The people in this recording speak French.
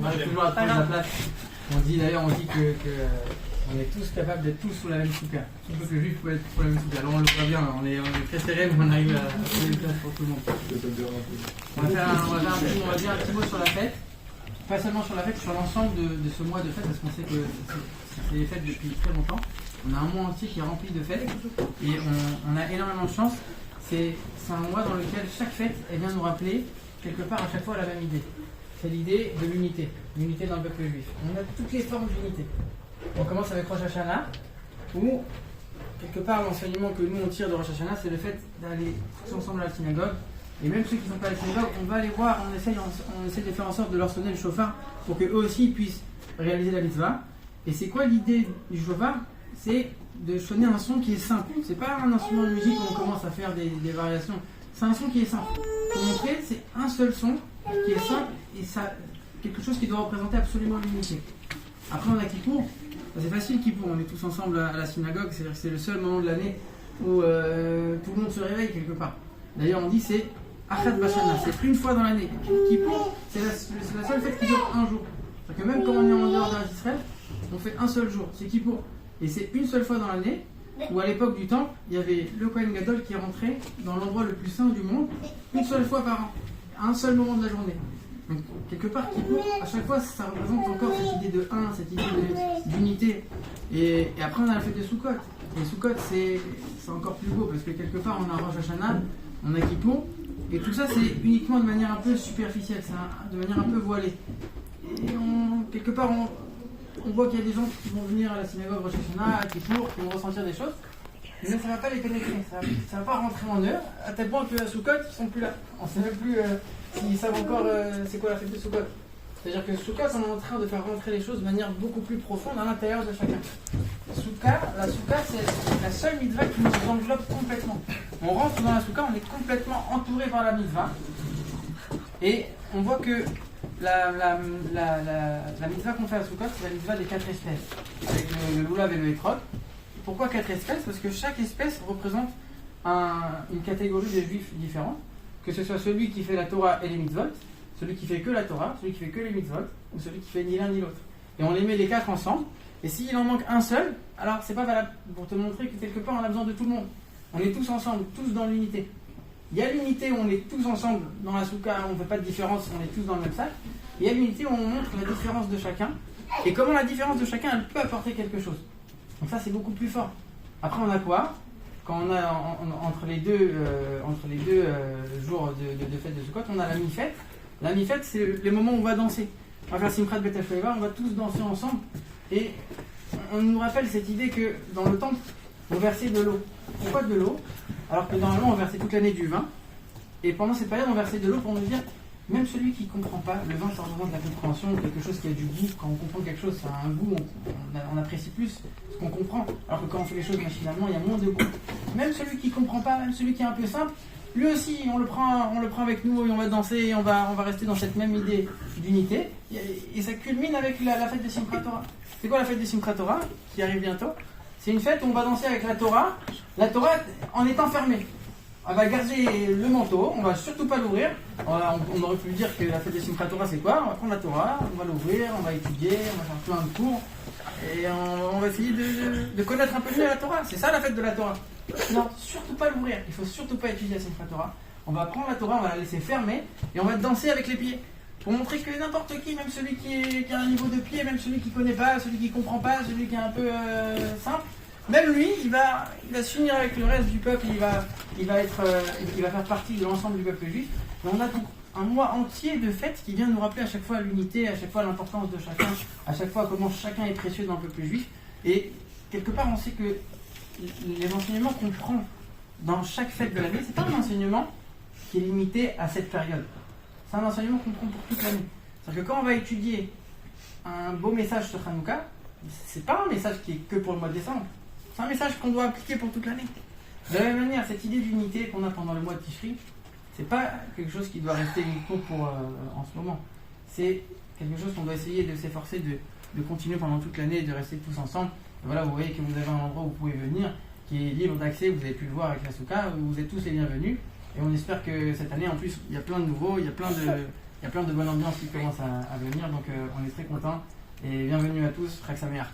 On arrive toujours à trouver la place. On dit que on est tous capables d'être tous sous la même souka. Tout le peuple juif peut être sous la même souka. Alors on le voit bien, on est très serré, mais on arrive à trouver une place pour tout le monde. On va dire un petit mot sur la fête. Pas seulement sur la fête, sur l'ensemble de ce mois de fête, parce qu'on sait que c'est les fêtes depuis très longtemps. On a un mois entier qui est rempli de fêtes et on a énormément de chance. C'est un mois dans lequel chaque fête vient nous rappeler quelque part à chaque fois la même idée. C'est l'idée de l'unité dans le peuple juif. On a toutes les formes d'unité. On commence avec Rosh Hashanah, où quelque part l'enseignement que nous on tire de Rosh Hashanah, c'est le fait d'aller tous ensemble à la synagogue. Et même ceux qui ne sont pas à la synagogue, on va les voir, on essaie de faire en sorte de leur sonner le shofar pour qu'eux aussi puissent réaliser la mitzvah. Et c'est quoi l'idée du shofar? C'est de sonner un son qui est simple. C'est pas un instrument de musique où on commence à faire des variations. C'est un son qui est simple. Pour montrer, c'est un seul son qui est simple et ça, quelque chose qui doit représenter absolument l'unité. Après, on a Kippour. C'est facile Kippour, on est tous ensemble à la synagogue. C'est-à-dire que c'est le seul moment de l'année où tout le monde se réveille quelque part. D'ailleurs, on dit c'est Achat Bashana, c'est une fois dans l'année. Kippour, c'est la seule fête qui dure un jour. C'est-à-dire que même quand on est en dehors d'Israël, on fait un seul jour, c'est Kippour. Et c'est une seule fois dans l'année où à l'époque du temple, il y avait le Kohen Gadol qui rentrait dans l'endroit le plus saint du monde, une seule fois par an, à un seul moment de la journée. Donc quelque part, Kippour, à chaque fois, ça représente encore cette idée de un, cette idée d'unité. Et après, on a la fête de Sukkot. Et Sukkot, c'est encore plus beau parce que quelque part, on a Rosh Hashanah, on a Kippour, et tout ça, c'est uniquement de manière un peu superficielle, de manière un peu voilée. Et quelque part, on voit qu'il y a des gens qui vont venir à la synagogue Rosh Hashanah, à Kippour, qui vont ressentir des choses, mais ça ne va pas les pénétrer, ça ne va pas rentrer en eux, à tel point qu'à Sukkot, ils ne sont plus là. On ne sait même plus s'ils savent encore c'est quoi la fête de Sukkot. C'est-à-dire que Sukkot, on est en train de faire rentrer les choses de manière beaucoup plus profonde à l'intérieur de chacun. La Souka, c'est la seule mitzvah qui nous enveloppe complètement. On rentre dans la Souka, on est complètement entouré par la mitzvah, et on voit que la mitzvah qu'on fait à Sukkot, c'est la mitzvah des 4 espèces, avec le loulav et le etrog. Pourquoi 4 espèces? Parce que chaque espèce représente une catégorie de juifs différents, que ce soit celui qui fait la Torah et les mitzvot, celui qui fait que la Torah, celui qui fait que les mitzvot, ou celui qui fait ni l'un ni l'autre. Et on les met les 4 ensemble, et s'il en manque un seul, alors c'est pas valable, pour te montrer que quelque part on a besoin de tout le monde. On est tous ensemble, tous dans l'unité. Il y a l'unité où on est tous ensemble dans la souka, on ne fait pas de différence, on est tous dans le même sac. Il y a l'unité où on montre la différence de chacun, et comment la différence de chacun, elle peut apporter quelque chose. Donc ça, c'est beaucoup plus fort. Après, on a quoi? Quand on a entre les deux jours de fête de Sukkot, on a la mi-fête. La mi-fête, c'est les moments où on va danser. On va faire Simchat Bet HaShoeva, on va tous danser ensemble. Et on nous rappelle cette idée que dans le temple, on versait de l'eau. Pourquoi de l'eau? Alors que normalement, on versait toute l'année du vin. Et pendant cette période, on versait de l'eau pour nous dire, même celui qui ne comprend pas, le vin, ça représente la compréhension, quelque chose qui a du goût. Quand on comprend quelque chose, ça a un goût, on apprécie plus ce qu'on comprend. Alors que quand on fait les choses machinalement, il y a moins de goût. Même celui qui ne comprend pas, même celui qui est un peu simple, lui aussi, on le prend avec nous et on va danser et on va rester dans cette même idée d'unité. Et ça culmine avec la fête de Simchat Torah. C'est quoi la fête de Simchat Torah, qui arrive bientôt? C'est une fête où on va danser avec la Torah en étant fermée. On va garder le manteau, on va surtout pas l'ouvrir. On aurait pu dire que la fête de Simchat Torah, c'est quoi? On va prendre la Torah, on va l'ouvrir, on va étudier, on va faire plein de cours. Et on va essayer de connaître un peu mieux la Torah. C'est ça la fête de la Torah. Non, surtout pas l'ouvrir. Il faut surtout pas étudier la Simchat Torah. On va prendre la Torah, on va la laisser fermée et on va danser avec les pieds. Pour montrer que n'importe qui, même celui qui a un niveau de pied, même celui qui connaît pas, celui qui comprend pas, celui qui est un peu simple, même lui, il va s'unir avec le reste du peuple, il va faire partie de l'ensemble du peuple juif. Et on a donc un mois entier de fêtes qui vient nous rappeler à chaque fois l'unité, à chaque fois l'importance de chacun, à chaque fois comment chacun est précieux dans le peuple juif. Et quelque part, on sait que les enseignements qu'on prend dans chaque fête de l'année, c'est pas un enseignement qui est limité à cette période. C'est un enseignement qu'on prend pour toute l'année. C'est-à-dire que quand on va étudier un beau message sur Hanouka, c'est pas un message qui est que pour le mois de décembre. C'est un message qu'on doit appliquer pour toute l'année. De la même manière, cette idée d'unité qu'on a pendant le mois de Tishri, c'est pas quelque chose qui doit rester uniquement pour en ce moment. C'est quelque chose qu'on doit essayer de s'efforcer de continuer pendant toute l'année, de rester tous ensemble. Et voilà, vous voyez que vous avez un endroit où vous pouvez venir, qui est libre d'accès, vous avez pu le voir avec la Souka, vous êtes tous les bienvenus. Et on espère que cette année, en plus, il y a plein de nouveaux, il y a plein y a plein de bonnes ambiances qui commencent à venir, donc on est très contents. Et bienvenue à tous, Frère Saméar.